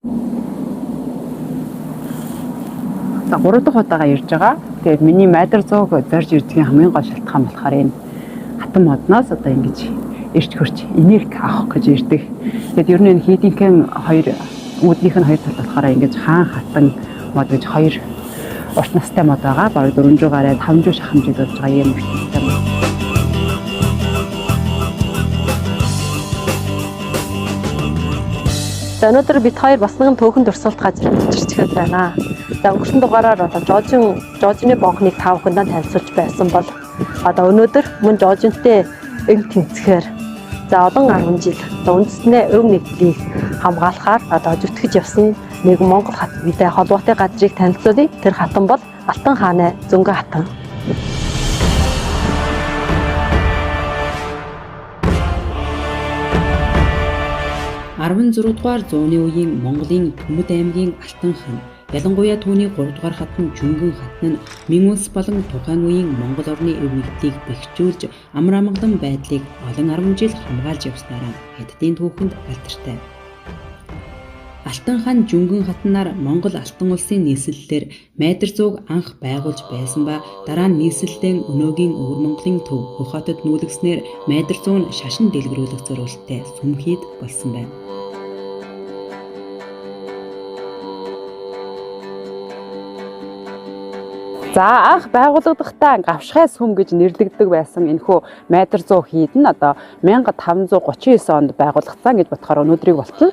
За 3 дахь удаага ирж байгаа. Тэгээд миний майдар зууг зорж ирдгийн хамгийн гол шалтгаан болохоор энэ хатан модноос одоо ингэж ирж хурч энерги авах гэж ирдэг. Тэгээд ер нь энэ хийдинхэн хоёр үүднийх нь хоёр тал болохоор ингэж хаан хатан мод гэж хоёр урт настай мод байгаа. Бараг 400 гаруй 500 шахамжид болж байгаа юм урт настай мод. За өнөөдөр бид хоёр бас нэгэн төөхөн дурсгалт газарт ирчихэж байна. За өнгөрсөн дугаараар одоо Жожины бонхныг та бүхэндээ танилцуулж байсан бол одоо өнөөдөр мөн Жожинтэй эн тэнцэхээр за олон 10 жил үндэснээ өв нэгдлийг хамгаалахаар одоо зүтгэж явсан нэг Монгол хат бидээ холбоотой газрыг танилцуулъя. Тэр хатан бол Алтан хааны Зөнгөн хатан. Арван 6 дугаар зууны үеийн Монголын Төмөд аймгийн Алтан хаан, ялангуяа түүний 3 дугаар хатан Жөнгөн хатан нь Мэн улс болон тухайн үеийн Монгол орны өв нэгдлийг бэхжүүлж амар амгалан байдлыг олон 10 жил хамгаалж явснараа Хятадын түүхэнд альтартай. Алтан хаан Жөнгөн хатанаар Монгол Алтан улсын нийслэлээр майдар зууг анх байгуулж байсан ба дараа нь нийслэлийн өнөөгийн Өвөр Монголын төв Хөх хотод нүүлгснээр майдар зуун шашин дэлгэрүүлэх зорилттой сүмхийд болсон байна. За анх байгууллагахдаа гавшхай сүм гэж нэрлэгддэг байсан энэхүү майдар зуу хийд нь одоо 1539 онд байгуулагдсан гэж бодохоор өнөөдрийг болтол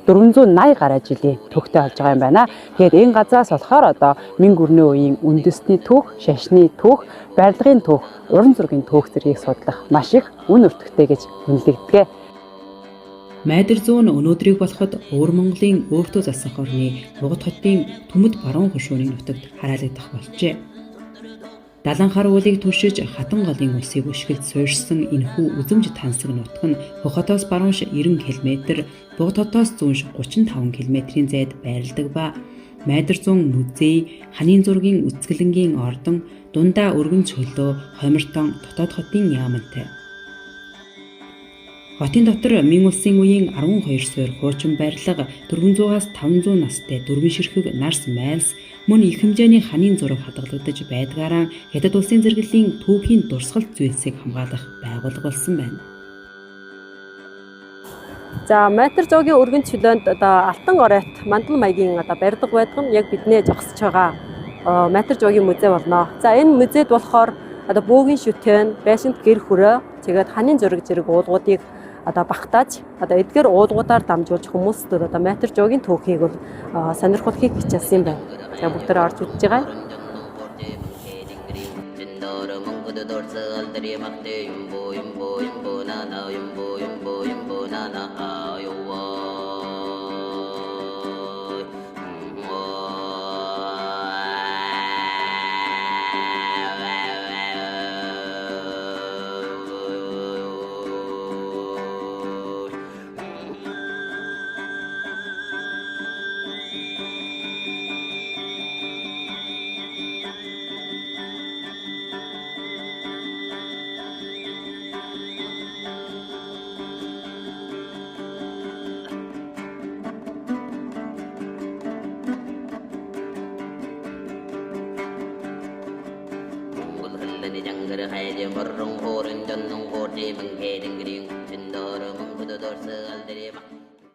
480 гаруй жилийн түүхтэй болж байгаа юм байна. Тэгээд энэ газраас болохоор одоо Мэн гүрний үеийн үндэсний түүх, шашны түүх, барилгын түүх, уран зургийн түүх зэргийг судлах маш их үн өртөгтэй гэж үнэлэгдэв. Майдар зуу нь өнөөдрийг болоход Өвөр Монголын өөртөө засах орны Бугад хотын Төмөд баруун хошуурын нутагт хараалагдах болжээ. Далан хар уулыг түшиж хатан голын усыг өшгөлд суурьшсан энэхүү үзэмж тансаг нутаг нь Хөх хотоос баруунш 90 км, Бугад хотоос зүүнш 35 км-ийн зайд байрладаг ба Майдар зуун музей, ханийн зургийн үцгэлэнгийн ордон, дундаа өргөн чөлөө, хомиртон, дотоод хотын яамантай. Хотын дотор Мэн улсын үеийн 12 суурь хуучин барилга, 400-аас 500 настай дөрвөн ширхэг нарс майлс, мөн их хэмжээний ханийн зураг хадгалагдаж байдгаараа Хятад улсын зэрэглэлийн түүхийн дурсгалт зүйлсийг хамгаалах байгууллага болсон байна. За майдар зуугийн өргөн чөлөөнд одоо алтан оройт мандал маягийн одоо барьдаг байдаг нь яг биднээ зогсож байгаа майдар зуугийн музей болно. За энэ музейд болохоор одоо бөөгийн шүтэн, байшинт гэр хүрээ, тэгээд ханийн зураг зэрэг уулгуудыг одоо багтааж одоо эдгээр уулгуудаар дамжуулж хүмүүст одоо майдар зуугийн түүхийг бол сонирхолтой хичээсэн юм байна. За бүгдээрээ орж үзэж байгаа. Jangar hayde marrung horun jannung gordi manghe dingring cindara mangkudu dorsa aldere